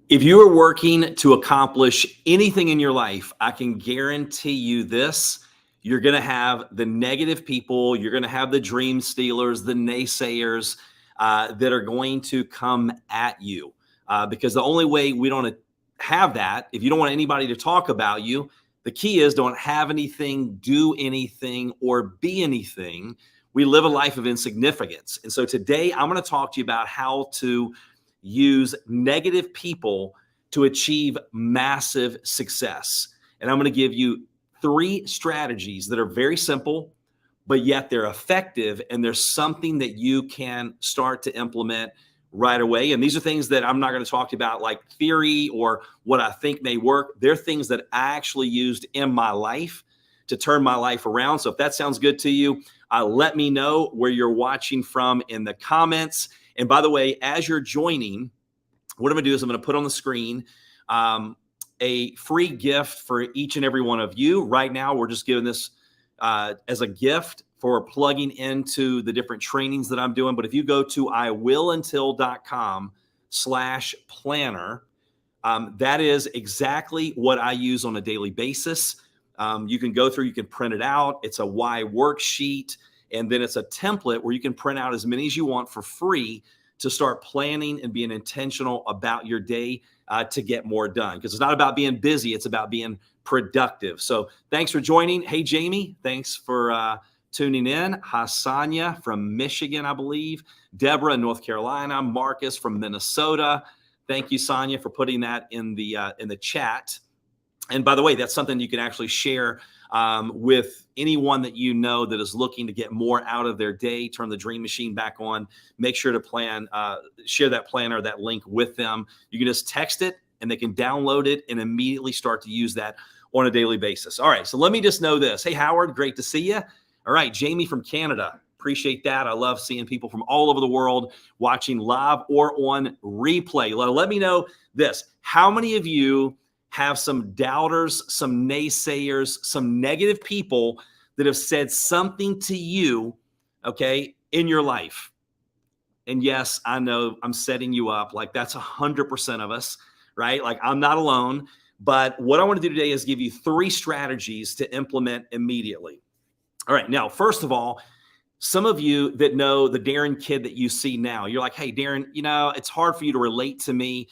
If you are working to accomplish anything in your life, I can guarantee you this. You're going to have the negative people. You're going to have the dream stealers, the naysayers that are going to come at you. Because the only way we don't have that, if you don't want anybody to talk about you, the key is don't have anything, do anything, or be anything. We live a life of insignificance. And so today I'm going to talk to you about how to use negative people to achieve massive success. And I'm going to give you 3 strategies that are very simple, but yet they're effective. And there's something that you can start to implement right away. And these are things that I'm not going to talk about like theory or what I think may work. They're things that I actually used in my life to turn my life around. So if that sounds good to you, let me know where you're watching from in the comments. And by the way, as you're joining, what I'm going to do is I'm going to put on the screen a free gift for each and every one of you. Right now, we're just giving this as a gift for plugging into the different trainings that I'm doing. But if you go to iwiluntil.com/planner, that is exactly what I use on a daily basis. You can go through, you can print it out. It's a why worksheet. And then it's a template where you can print out as many as you want for free to start planning and being intentional about your day to get more done. Because it's not about being busy, it's about being productive. So thanks for joining. Hey, Jamie, thanks for tuning in. Hassania from Michigan, I believe. Deborah in North Carolina. Marcus from Minnesota. Thank you, Sonia, for putting that in the chat. And by the way, that's something you can actually share with anyone that you know that is looking to get more out of their day, turn the dream machine back on. Make sure to share that planner, that link with them. You can just text it and they can download it and immediately start to use that on a daily basis. All right, so let me just know this. Hey, Howard, great to see you. All right, Jamie from Canada. Appreciate that. I love seeing people from all over the world watching live or on replay. Let me know this. How many of you have some doubters, some naysayers, some negative people that have said something to you, okay, in your life? And yes, I know I'm setting you up. Like that's 100% of us, right? Like I'm not alone. But what I want to do today is give you 3 strategies to implement immediately. All right. Now, first of all, some of you that know the Darren kid that you see now, you're like, hey, Darren, it's hard for you to relate to me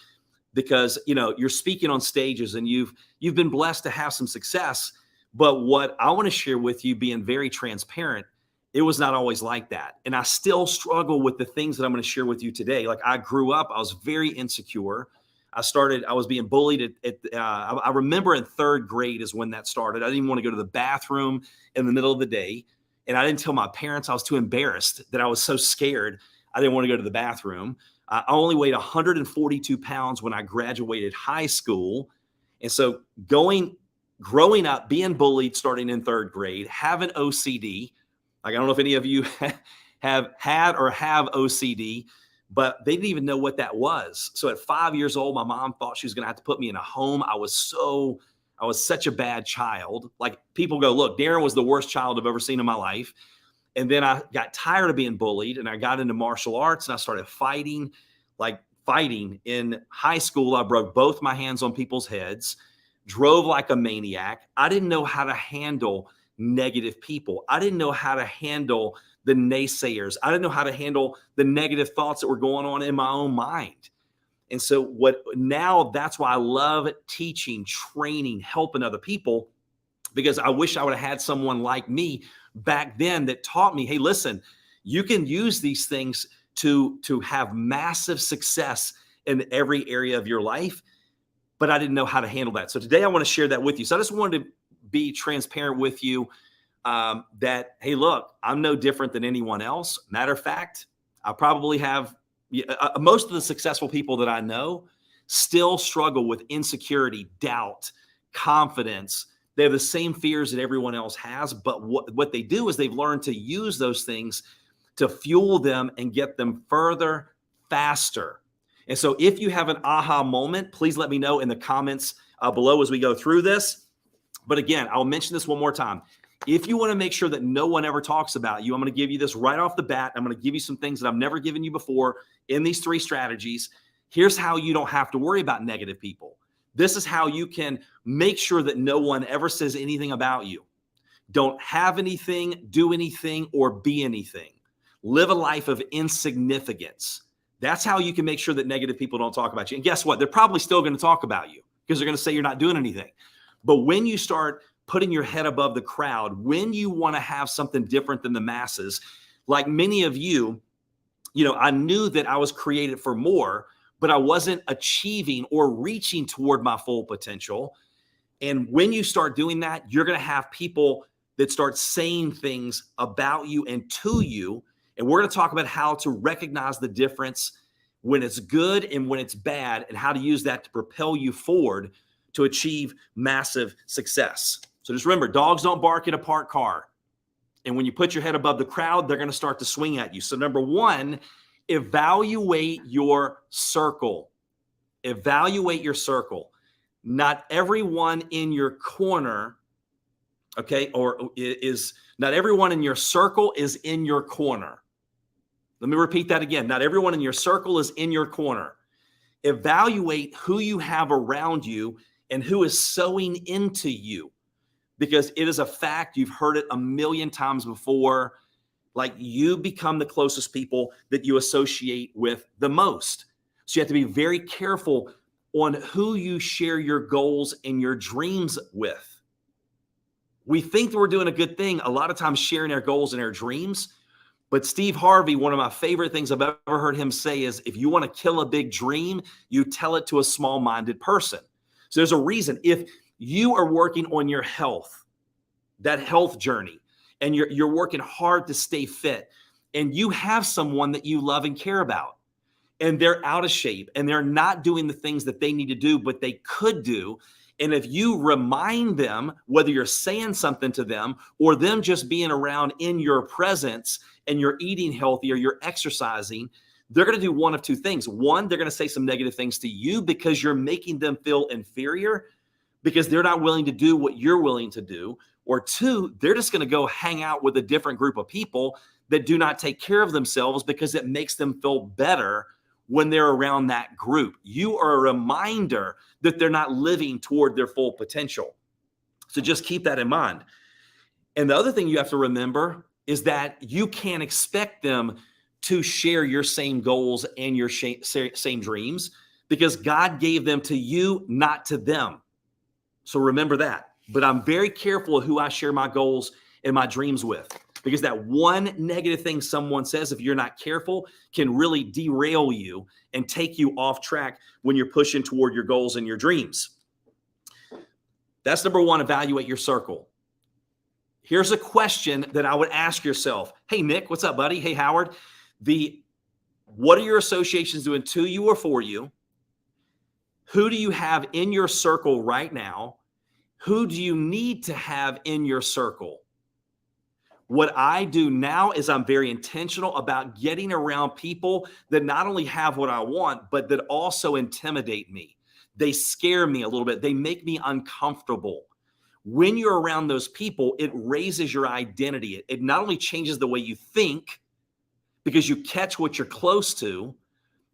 because, you're speaking on stages and you've been blessed to have some success. But what I want to share with you, being very transparent, it was not always like that. And I still struggle with the things that I'm going to share with you today. Like I grew up, I was very insecure. I was being bullied I remember in 3rd grade is when that started. I didn't even want to go to the bathroom in the middle of the day. And I didn't tell my parents. I was too embarrassed that I was so scared. I didn't want to go to the bathroom. I only weighed 142 pounds when I graduated high school. And so growing up, being bullied, starting in 3rd grade, having OCD, like I don't know if any of you have had or have OCD, but they didn't even know what that was. So at 5 years old, my mom thought she was going to have to put me in a home. I was such a bad child. Like people go, look, Darren was the worst child I've ever seen in my life. And then I got tired of being bullied and I got into martial arts and I started fighting in high school. I broke both my hands on people's heads, drove like a maniac. I didn't know how to handle negative people. I didn't know how to handle the naysayers. I didn't know how to handle the negative thoughts that were going on in my own mind. And so that's why I love teaching, training, helping other people, because I wish I would have had someone like me back then that taught me, hey, listen, you can use these things to have massive success in every area of your life. But I didn't know how to handle that. So today I want to share that with you. So I just wanted to be transparent with you that, hey, look, I'm no different than anyone else. Matter of fact, I probably have most of the successful people that I know still struggle with insecurity, doubt, confidence. They have the same fears that everyone else has, but what they do is they've learned to use those things to fuel them and get them further, faster. And so if you have an aha moment, please let me know in the comments below as we go through this. But again, I'll mention this one more time. If you want to make sure that no one ever talks about you, I'm going to give you this right off the bat. I'm going to give you some things that I've never given you before in these 3 strategies. Here's how you don't have to worry about negative people. This is how you can make sure that no one ever says anything about you. Don't have anything, do anything, or be anything. Live a life of insignificance. That's how you can make sure that negative people don't talk about you. And guess what? They're probably still going to talk about you because they're going to say you're not doing anything. But when you start putting your head above the crowd, when you want to have something different than the masses, like many of you, I knew that I was created for more, but I wasn't achieving or reaching toward my full potential. And when you start doing that, you're going to have people that start saying things about you and to you. And we're going to talk about how to recognize the difference when it's good and when it's bad, and how to use that to propel you forward to achieve massive success. So just remember, dogs don't bark in a parked car. And when you put your head above the crowd, they're going to start to swing at you. So number one, evaluate your circle. Evaluate your circle. Not everyone in your corner, not everyone in your circle is in your corner. Let me repeat that again. Not everyone in your circle is in your corner. Evaluate who you have around you and who is sowing into you, because it is a fact. You've heard it a million times before. Like, you become the closest people that you associate with the most. So you have to be very careful on who you share your goals and your dreams with. We think that we're doing a good thing a lot of times sharing our goals and our dreams. But Steve Harvey, one of my favorite things I've ever heard him say is, if you want to kill a big dream, you tell it to a small-minded person. So there's a reason. If you are working on your health, that health journey, and you're working hard to stay fit, and you have someone that you love and care about, and they're out of shape and they're not doing the things that they need to do, but they could do. And if you remind them, whether you're saying something to them or them just being around in your presence, and you're eating healthy or you're exercising, they're going to do one of two things. One, they're going to say some negative things to you because you're making them feel inferior because they're not willing to do what you're willing to do. Or two, they're just going to go hang out with a different group of people that do not take care of themselves because it makes them feel better when they're around that group. You are a reminder that they're not living toward their full potential. So just keep that in mind. And the other thing you have to remember is that you can't expect them to share your same goals and your same dreams, because God gave them to you, not to them. So remember that. But I'm very careful of who I share my goals and my dreams with, because that one negative thing someone says, if you're not careful, can really derail you and take you off track when you're pushing toward your goals and your dreams. That's number one, evaluate your circle. Here's a question that I would ask yourself. Hey, Nick, what's up, buddy? Hey, Howard. What are your associations doing to you or for you? Who do you have in your circle right now? Who do you need to have in your circle? What I do now is I'm very intentional about getting around people that not only have what I want, but that also intimidate me. They scare me a little bit. They make me uncomfortable. When you're around those people, it raises your identity. It not only changes the way you think, because you catch what you're close to.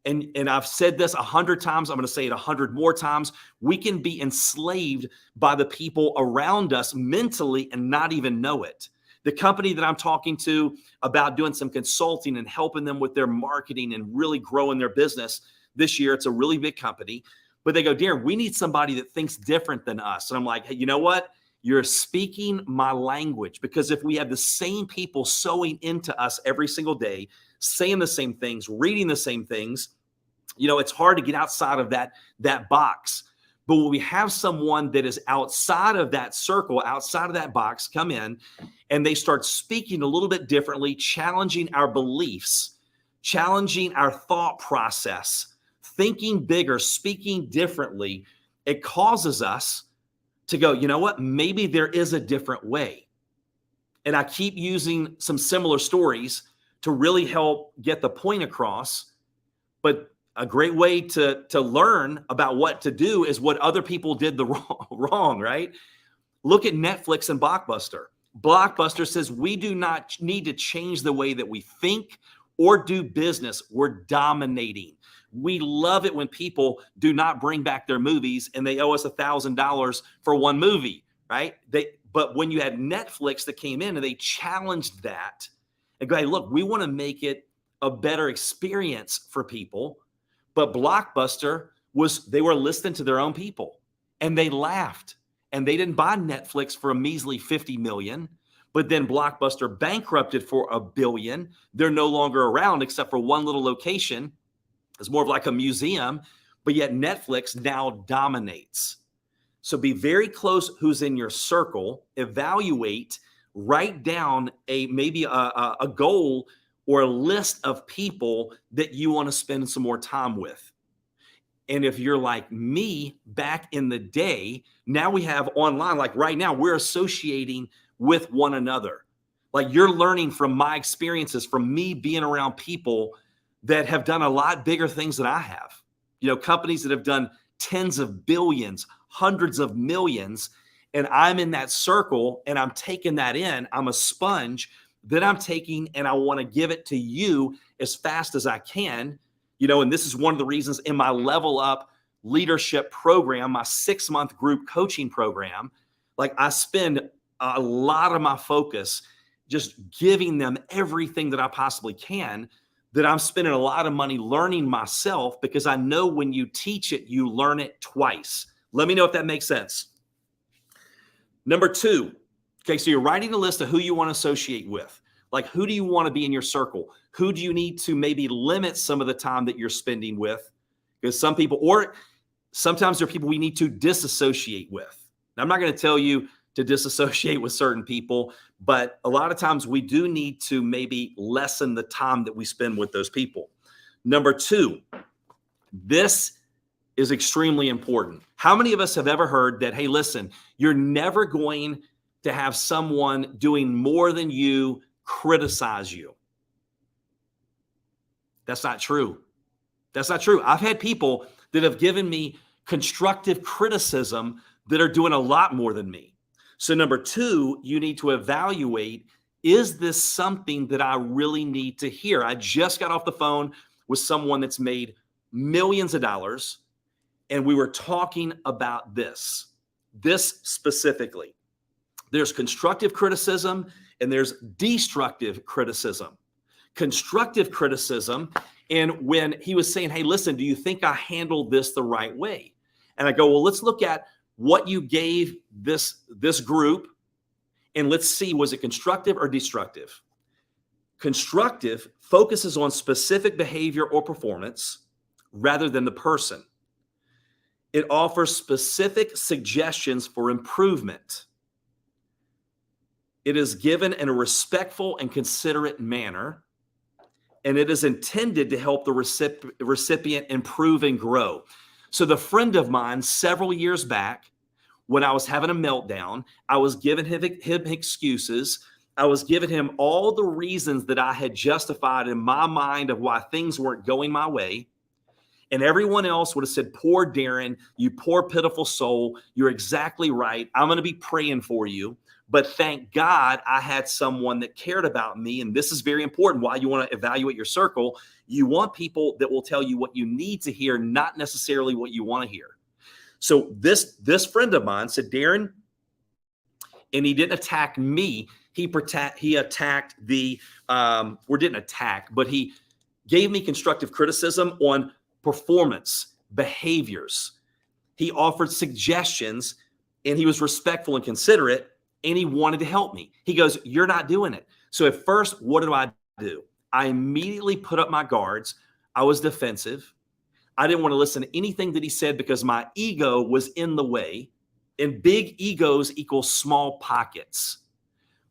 And I've said this 100 times. I'm going to say it 100 more times. We can be enslaved by the people around us mentally and not even know it. The company that I'm talking to about doing some consulting and helping them with their marketing and really growing their business this year, it's a really big company, but they go, Darren, we need somebody that thinks different than us. And I'm like, hey, you know what? You're speaking my language, because if we have the same people sowing into us every single day, saying the same things, reading the same things, it's hard to get outside of that box. But when we have someone that is outside of that circle, outside of that box, come in and they start speaking a little bit differently, challenging our beliefs, challenging our thought process, thinking bigger, speaking differently, it causes us to go, you know what? Maybe there is a different way. And I keep using some similar stories to really help get the point across. But a great way to learn about what to do is what other people did the wrong, right? Look at Netflix and Blockbuster. Blockbuster says we do not need to change the way that we think or do business. We're dominating. We love it when people do not bring back their movies and they owe us $1,000 for one movie, right? But when you had Netflix that came in and they challenged that and go, hey, look, we want to make it a better experience for people. But Blockbuster they were listening to their own people and they laughed and they didn't buy Netflix for a measly 50 million. But then Blockbuster bankrupted for $1 billion. They're no longer around except for one little location. It's more of like a museum, but yet Netflix now dominates. So be very close who's in your circle, evaluate, write down maybe a goal or a list of people that you want to spend some more time with. And if you're like me back in the day, now we have online, like right now, we're associating with one another. Like you're learning from my experiences, from me being around people that have done a lot bigger things than I have. You know, companies that have done tens of billions, hundreds of millions, and I'm in that circle and I'm taking that in. I'm a sponge that I'm taking and I want to give it to you as fast as I can. You know, and this is one of the reasons in my Level Up leadership program, my 6-month group coaching program, like I spend a lot of my focus just giving them everything that I possibly can, that I'm spending a lot of money learning myself, because I know when you teach it, you learn it twice. Let me know if that makes sense. Number 2, okay, so you're writing a list of who you want to associate with. Like, who do you want to be in your circle? Who do you need to maybe limit some of the time that you're spending with? Because some people, or sometimes there are people we need to disassociate with. Now, I'm not going to tell you to disassociate with certain people, but a lot of times we do need to maybe lessen the time that we spend with those people. Number 2, this is extremely important. How many of us have ever heard that, hey, listen, you're never going to have someone doing more than you criticize you? That's not true. That's not true. I've had people that have given me constructive criticism that are doing a lot more than me. So number 2, you need to evaluate, is this something that I really need to hear? I just got off the phone with someone that's made millions of dollars, and we were talking about this specifically. There's constructive criticism and there's destructive criticism. Constructive criticism, and when he was saying, hey, listen, do you think I handled this the right way? And I go, well, let's look at what you gave this group, and let's see, was it constructive or destructive? Constructive focuses on specific behavior or performance rather than the person. It offers specific suggestions for improvement. It is given in a respectful and considerate manner, and it is intended to help the recipient improve and grow. So the friend of mine several years back, when I was having a meltdown, I was giving him excuses. I was giving him all the reasons that I had justified in my mind of why things weren't going my way. And everyone else would have said, poor Darren, you poor pitiful soul. You're exactly right. I'm going to be praying for you. But thank God I had someone that cared about me. And this is very important. Why you want to evaluate your circle. You want people that will tell you what you need to hear, not necessarily what you want to hear. So this friend of mine said, Darren, and he didn't attack me. He attacked or didn't attack, but he gave me constructive criticism on performance, behaviors. He offered suggestions, and he was respectful and considerate, and he wanted to help me. He goes, you're not doing it. So at first, what do? I immediately put up my guards. I was defensive. I didn't want to listen to anything that he said because my ego was in the way, and big egos equal small pockets.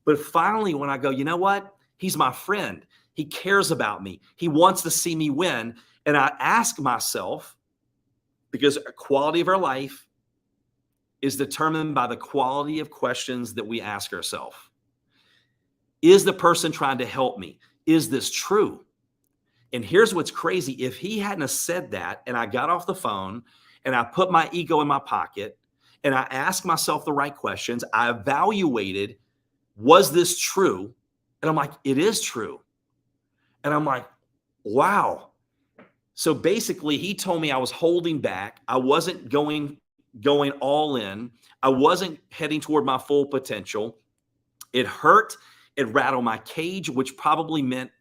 But finally, when I go, you know what? He's my friend. He cares about me. He wants to see me win. And I ask myself, because the quality of our life is determined by the quality of questions that we ask ourselves. Is the person trying to help me? Is this true? And here's what's crazy. If he hadn't have said that, and I got off the phone and I put my ego in my pocket and I asked myself the right questions, I evaluated, was this true? And I'm like, it is true. And I'm like, wow. So basically, he told me I was holding back. I wasn't going all in. I wasn't heading toward my full potential. It hurt. It rattled my cage, which probably meant,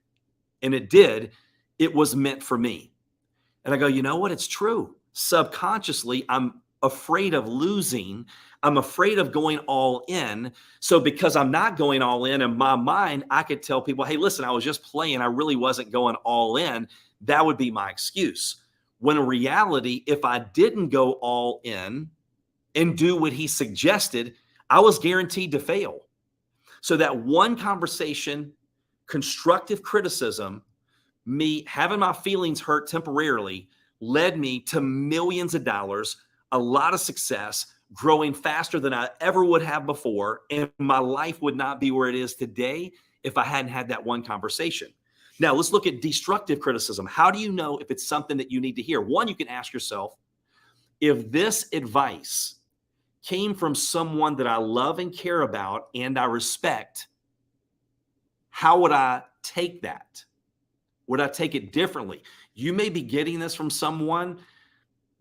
and it did, it was meant for me. And I go, you know what? It's true. Subconsciously, I'm afraid of losing. I'm afraid of going all in. So because I'm not going all in my mind, I could tell people, hey, listen, I was just playing. I really wasn't going all in. That would be my excuse. When in reality, if I didn't go all in and do what he suggested, I was guaranteed to fail. So that one conversation, constructive criticism, me having my feelings hurt temporarily, led me to millions of dollars, a lot of success, growing faster than I ever would have before. And my life would not be where it is today if I hadn't had that one conversation. Now, let's look at destructive criticism. How do you know if it's something that you need to hear? One, you can ask yourself, if this advice came from someone that I love and care about and I respect, how would I take that? Would I take it differently? You may be getting this from someone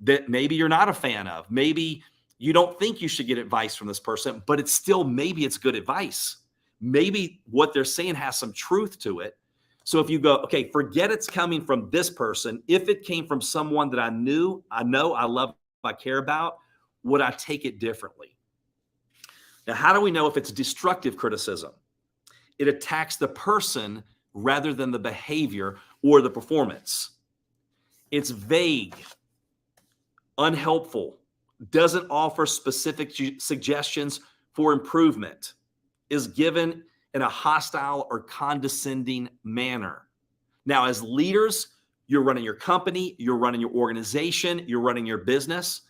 that maybe you're not a fan of. Maybe you don't think you should get advice from this person, but it's still, maybe it's good advice. Maybe what they're saying has some truth to it. So if you go, okay, forget it's coming from this person. If it came from someone that I know, I love, I care about, would I take it differently? Now, how do we know if it's destructive criticism? It attacks the person rather than the behavior or the performance. It's vague, unhelpful, doesn't offer specific suggestions for improvement, is given in a hostile or condescending manner. Now, as leaders, you're running your company, you're running your organization, you're running your business.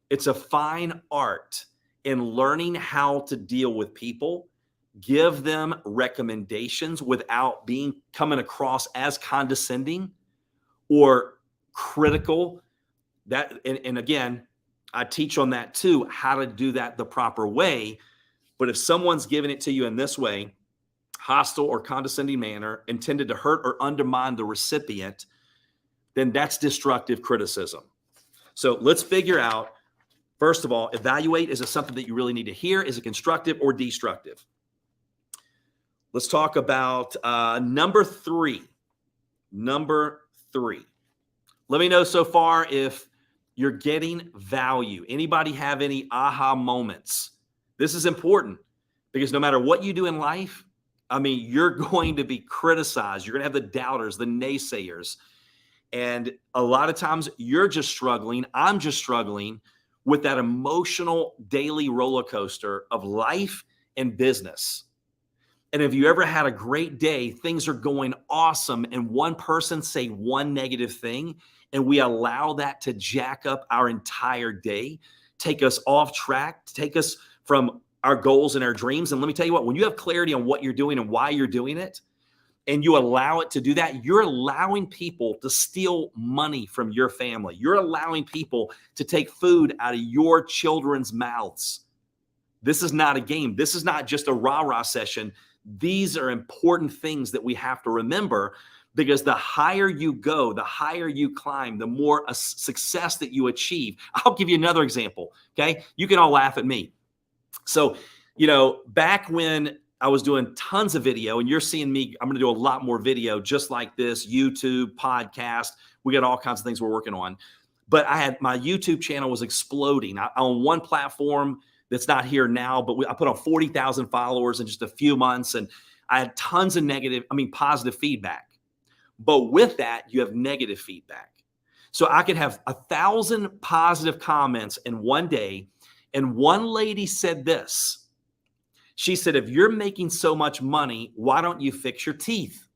It's a fine art in learning how to deal with people, give them recommendations without coming across as condescending or critical. And again, I teach on that too, how to do that the proper way. But if someone's giving it to you in this way, hostile or condescending manner, intended to hurt or undermine the recipient, then that's destructive criticism. So let's figure out, first of all, evaluate, is it something that you really need to hear? Is it constructive or destructive? Let's talk about number three. Number three. Let me know so far if you're getting value. Anybody have any aha moments? This is important because no matter what you do in life, I mean, you're going to be criticized. You're going to have the doubters, the naysayers. And a lot of times you're just struggling. I'm just struggling with that emotional daily roller coaster of life and business. And if you ever had a great day, things are going awesome, and one person say one negative thing, and we allow that to jack up our entire day, take us off track, take us from our goals and our dreams. And let me tell you what, when you have clarity on what you're doing and why you're doing it, and you allow it to do that, you're allowing people to steal money from your family. You're allowing people to take food out of your children's mouths. This is not a game. This is not just a rah-rah session. These are important things that we have to remember, because the higher you go, the higher you climb, the more a success that you achieve. I'll give you another example, okay? You can all laugh at me. So, back when I was doing tons of video, and you're seeing me, I'm going to do a lot more video just like this, YouTube, podcast. We got all kinds of things we're working on. But my YouTube channel was exploding. On one platform that's not here now, but I put on 40,000 followers in just a few months, and I had tons of positive feedback. But with that, you have negative feedback. So I could have 1,000 positive comments in one day. And one lady said this. She said, if you're making so much money, why don't you fix your teeth?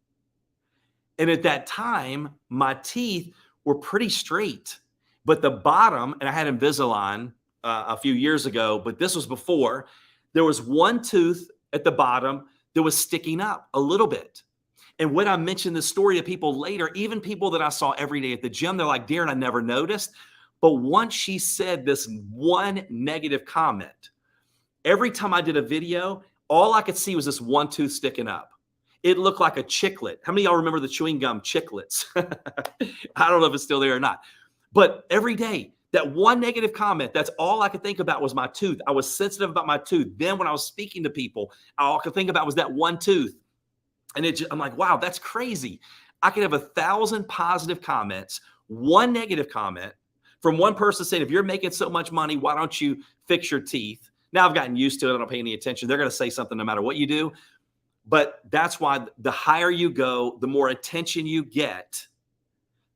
And at that time, my teeth were pretty straight, but the bottom, and I had Invisalign a few years ago, but this was before, there was one tooth at the bottom that was sticking up a little bit. And when I mentioned this story to people later, even people that I saw every day at the gym, they're like, Darren, I never noticed. But once she said this one negative comment, every time I did a video, all I could see was this one tooth sticking up. It looked like a chiclet. How many of y'all remember the chewing gum chiclets? I don't know if it's still there or not. But every day, that one negative comment, that's all I could think about was my tooth. I was sensitive about my tooth. Then when I was speaking to people, all I could think about was that one tooth. And I'm like, wow, that's crazy. I could have 1,000 positive comments, one negative comment from one person saying, if you're making so much money, why don't you fix your teeth? Now I've gotten used to it. I don't pay any attention. They're going to say something no matter what you do. But that's why the higher you go, the more attention you get.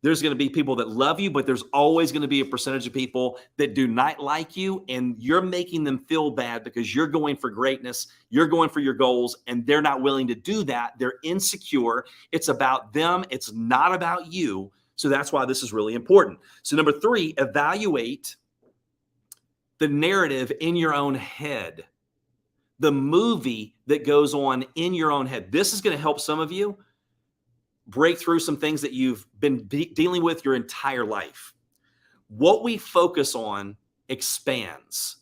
There's going to be people that love you, but there's always going to be a percentage of people that do not like you, and you're making them feel bad because you're going for greatness, you're going for your goals, and they're not willing to do that. They're insecure. It's about them. It's not about you. So that's why this is really important. So number 3, evaluate the narrative in your own head, the movie that goes on in your own head. This is going to help some of you break through some things that you've been dealing with your entire life. What we focus on expands.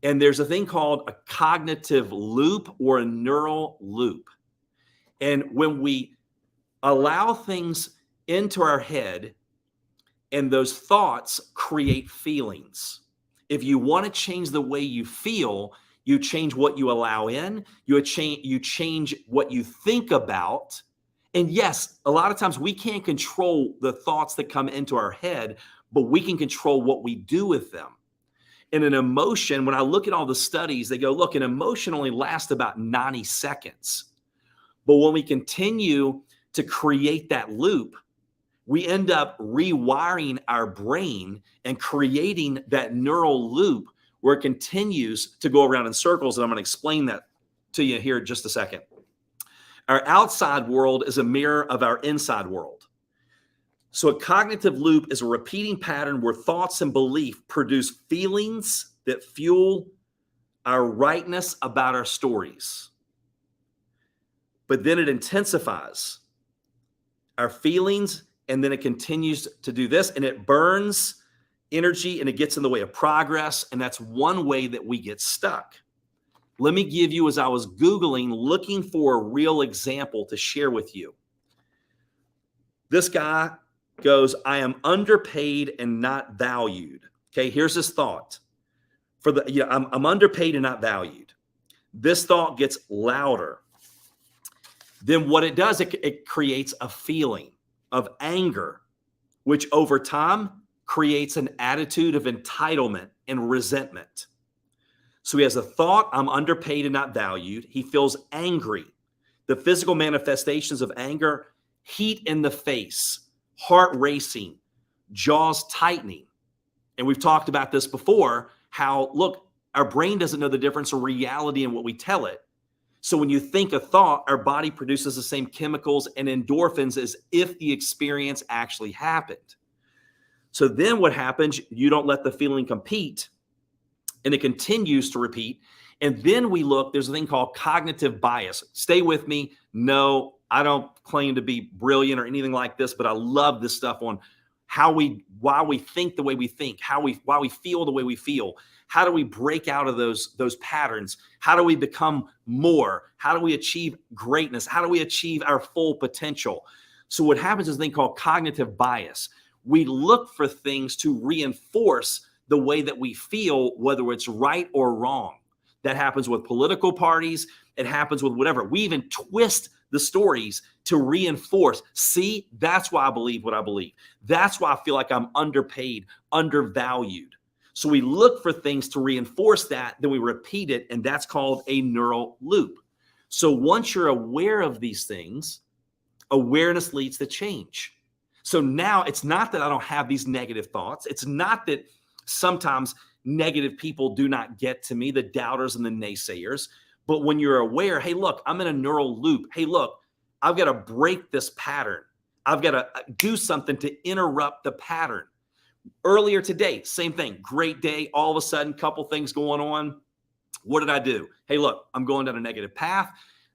And there's a thing called a cognitive loop or a neural loop. And when we allow things into our head and those thoughts create feelings. If you want to change the way you feel, you change what you allow in, you change what you think about. And yes, a lot of times we can't control the thoughts that come into our head, but we can control what we do with them. And an emotion, when I look at all the studies, they go, look, an emotion only lasts about 90 seconds. But when we continue to create that loop, we end up rewiring our brain and creating that neural loop where it continues to go around in circles. And I'm going to explain that to you here in just a second. Our outside world is a mirror of our inside world. So a cognitive loop is a repeating pattern where thoughts and belief produce feelings that fuel our rightness about our stories. But then it intensifies our feelings, and then it continues to do this, and it burns energy, and it gets in the way of progress, and that's one way that we get stuck. Let me give you, as I was Googling, looking for a real example to share with you. This guy goes, I am underpaid and not valued. Okay, here's his thought. I'm underpaid and not valued. This thought gets louder. Then what it does, it creates a feeling of anger, which over time creates an attitude of entitlement and resentment. So he has a thought, I'm underpaid and not valued. He feels angry. The physical manifestations of anger, heat in the face, heart racing, jaws tightening. And we've talked about this before, how, look, our brain doesn't know the difference of reality and what we tell it. So when you think a thought, our body produces the same chemicals and endorphins as if the experience actually happened. So then what happens, you don't let the feeling compete, and it continues to repeat. And then we look, there's a thing called cognitive bias. Stay with me. No, I don't claim to be brilliant or anything like this, but I love this stuff on why we think the way we think, why we feel the way we feel. How do we break out of those patterns? How do we become more? How do we achieve greatness? How do we achieve our full potential? So what happens is a thing called cognitive bias. We look for things to reinforce the way that we feel, whether it's right or wrong. That happens with political parties. It happens with whatever. We even twist the stories to reinforce. See, that's why I believe what I believe. That's why I feel like I'm underpaid, undervalued. So we look for things to reinforce that, then we repeat it, and that's called a neural loop. So once you're aware of these things, awareness leads to change. So now it's not that I don't have these negative thoughts. It's not that sometimes negative people do not get to me, the doubters and the naysayers. But when you're aware, hey, look, I'm in a neural loop. Hey, look, I've got to break this pattern. I've got to do something to interrupt the pattern. Earlier today, same thing. Great day. All of a sudden, couple things going on. What did I do? Hey, look, I'm going down a negative path.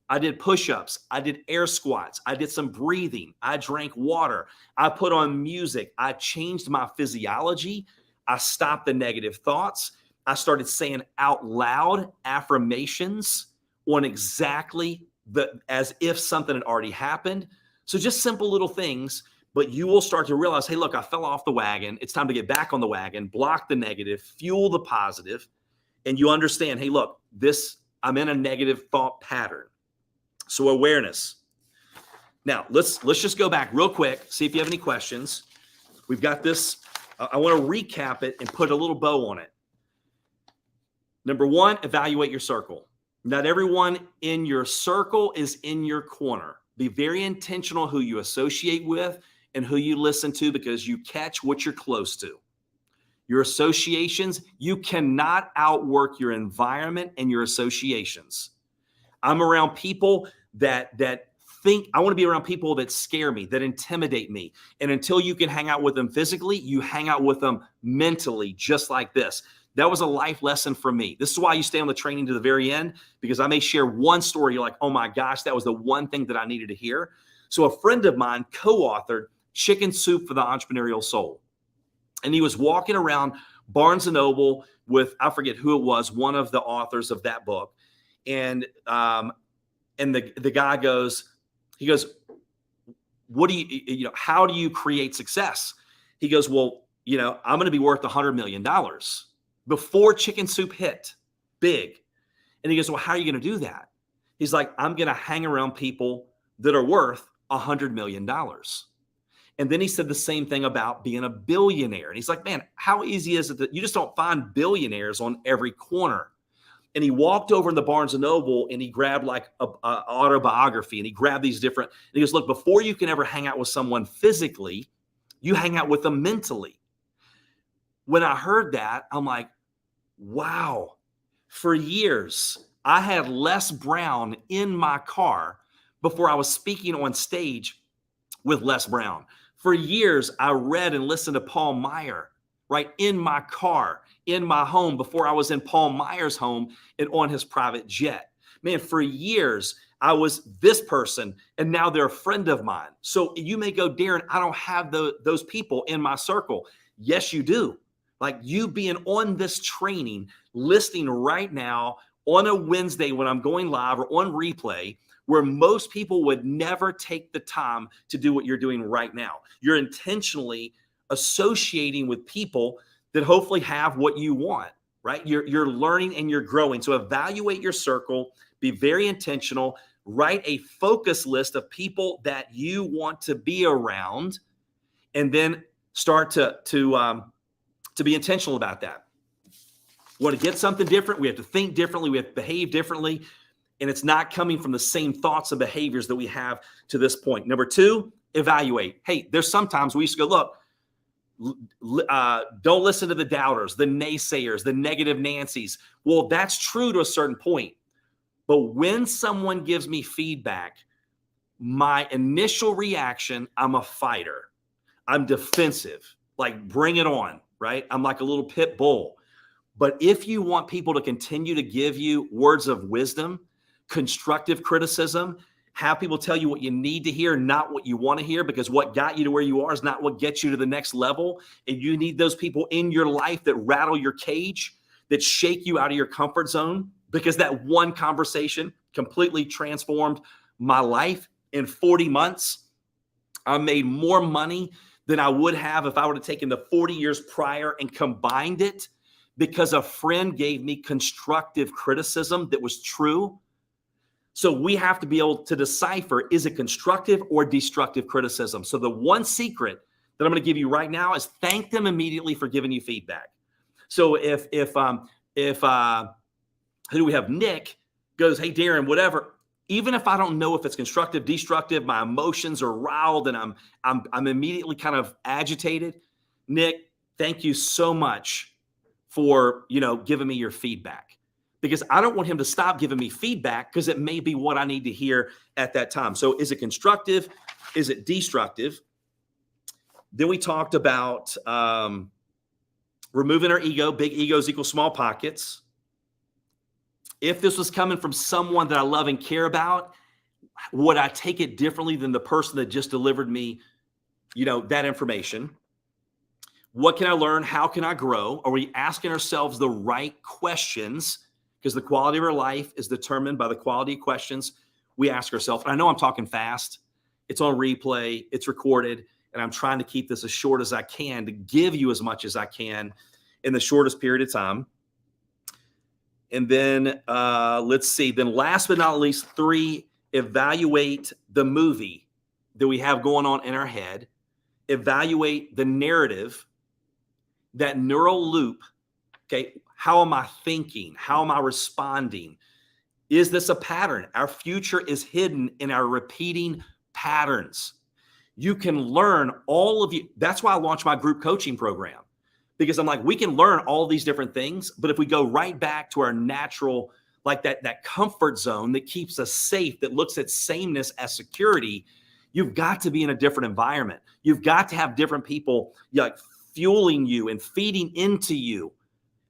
I did push-ups. I did air squats. I did some breathing. I drank water. I put on music. I changed my physiology. I stopped the negative thoughts. I started saying out loud affirmations on exactly as if something had already happened. So just simple little things, but you will start to realize, hey, look, I fell off the wagon. It's time to get back on the wagon, block the negative, fuel the positive, and you understand, hey, look, I'm in a negative thought pattern. So awareness. Now, let's just go back real quick, see if you have any questions. We've got this. I want to recap it and put a little bow on it. Number one, evaluate your circle. Not everyone in your circle is in your corner. Be very intentional who you associate with and who you listen to, because you catch what you're close to. Your associations, you cannot outwork your environment and your associations. I'm around people that think, I want to be around people that scare me, that intimidate me. And until you can hang out with them physically, you hang out with them mentally, just like this. That was a life lesson for me. This is why you stay on the training to the very end, because I may share one story. You're like, oh my gosh, that was the one thing that I needed to hear. So a friend of mine co-authored Chicken Soup for the Entrepreneurial Soul. And he was walking around Barnes & Noble with, I forget who it was, one of the authors of that book. And the guy goes, what do you how do you create success? He goes, well, I'm going to be worth $100 million. Before Chicken Soup hit big. And he goes, well, how are you going to do that? He's like, I'm going to hang around people that are worth $100 million. And then he said the same thing about being a billionaire. And he's like, man, how easy is it that you just don't find billionaires on every corner? And he walked over in the Barnes & Noble and he grabbed like a autobiography, and he grabbed these different, and he goes, look, before you can ever hang out with someone physically, you hang out with them mentally. When I heard that, I'm like, wow. For years, I had Les Brown in my car before I was speaking on stage with Les Brown. For years, I read and listened to Paul Meyer, right, in my car, in my home, before I was in Paul Meyer's home and on his private jet. Man, for years, I was this person, and now they're a friend of mine. So you may go, Darren, I don't have those people in my circle. Yes, you do. Like you being on this training, listening right now on a Wednesday when I'm going live or on replay, where most people would never take the time to do what you're doing right now. You're intentionally associating with people that hopefully have what you want, right? You're learning and you're growing. So evaluate your circle, be very intentional, write a focus list of people that you want to be around, and then start to be intentional about that. We want to get something different. We have to think differently. We have to behave differently. And it's not coming from the same thoughts and behaviors that we have to this point. Number two, evaluate. Hey, there's sometimes we used to go, look, don't listen to the doubters, the naysayers, the negative Nancys. Well, that's true to a certain point. But when someone gives me feedback, my initial reaction, I'm a fighter. I'm defensive, like bring it on, right? I'm like a little pit bull. But if you want people to continue to give you words of wisdom, constructive criticism, have people tell you what you need to hear, not what you want to hear, because what got you to where you are is not what gets you to the next level. And you need those people in your life that rattle your cage, that shake you out of your comfort zone, because that one conversation completely transformed my life. In 40 months, I made more money than I would have if I would have taken the 40 years prior and combined it, because a friend gave me constructive criticism that was true. So we have to be able to decipher, is it constructive or destructive criticism? So the one secret that I'm going to give you right now is thank them immediately for giving you feedback. So if who do we have? Nick goes, hey, Darren, whatever. Even if I don't know if it's constructive, destructive, my emotions are riled and I'm immediately kind of agitated. Nick, thank you so much for, giving me your feedback, because I don't want him to stop giving me feedback, because it may be what I need to hear at that time. So is it constructive? Is it destructive? Then we talked about removing our ego. Big egos equal small pockets. If this was coming from someone that I love and care about, would I take it differently than the person that just delivered me, that information? What can I learn? How can I grow? Are we asking ourselves the right questions? Because the quality of our life is determined by the quality of questions we ask ourselves, and I know I'm talking fast, it's on replay, it's recorded, and I'm trying to keep this as short as I can to give you as much as I can in the shortest period of time. And then let's see. Then last but not least, 3, evaluate the movie that we have going on in our head. Evaluate the narrative, that neural loop. Okay, how am I thinking? How am I responding? Is this a pattern? Our future is hidden in our repeating patterns. You can learn all of you. That's why I launched my group coaching program, because I'm like, we can learn all these different things, but if we go right back to our natural, like that comfort zone that keeps us safe, that looks at sameness as security, you've got to be in a different environment. You've got to have different people like fueling you and feeding into you,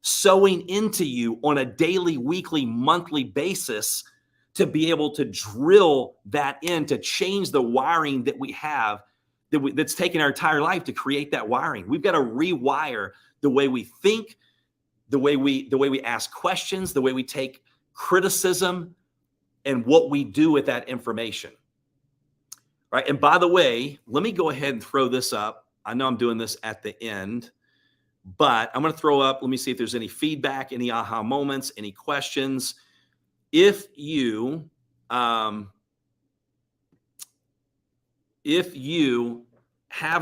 sowing into you on a daily, weekly, monthly basis to be able to drill that in, to change the wiring that we have, that's taken our entire life to create that wiring. We've got to rewire the way we think, the way we ask questions, the way we take criticism, and what we do with that information. Right. And by the way, let me go ahead and throw this up. I know I'm doing this at the end, but I'm going to throw up, let me see if there's any feedback, any aha moments, any questions. If you have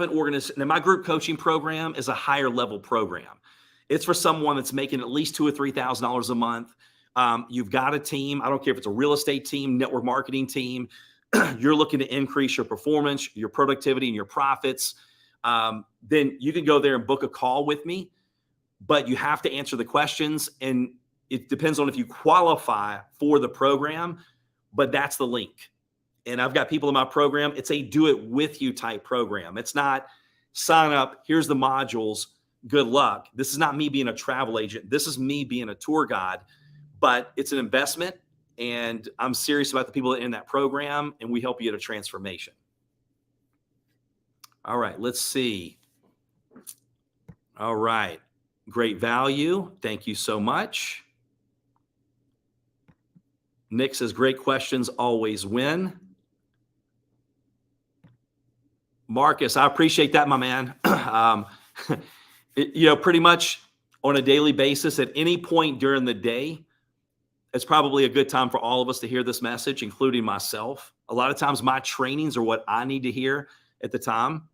an organization, now my group coaching program is a higher level program. It's for someone that's making at least $2,000 or $3,000 a month. You've got a team. I don't care if it's a real estate team, network marketing team. You're looking to increase your performance, your productivity, and your profits. Then you can go there and book a call with me, but you have to answer the questions, and it depends on if you qualify for the program, but that's the link. And I've got people in my program. It's a do it with you type program. It's not sign up, here's the modules, good luck. This is not me being a travel agent. This is me being a tour guide, but it's an investment, and I'm serious about the people that are in that program, and we help you get a transformation. All right, let's see. All right, great value. Thank you so much. Nick says, great questions always win. Marcus, I appreciate that, my man. Pretty much on a daily basis, at any point during the day, it's probably a good time for all of us to hear this message, including myself. A lot of times my trainings are what I need to hear at the time.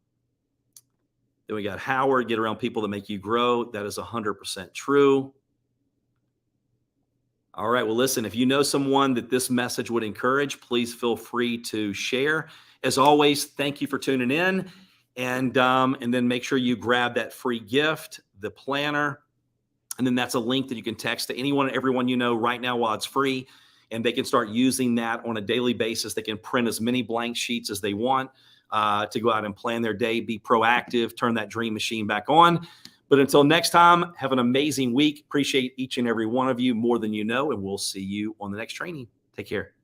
Then we got Howard, get around people that make you grow. That is 100% true. All right. Well, listen, if you know someone that this message would encourage, please feel free to share. As always, thank you for tuning in. And then make sure you grab that free gift, the planner. And then that's a link that you can text to anyone and everyone you know right now while it's free. And they can start using that on a daily basis. They can print as many blank sheets as they want to go out and plan their day, be proactive, turn that dream machine back on. But until next time, have an amazing week. Appreciate each and every one of you more than you know, and we'll see you on the next training. Take care.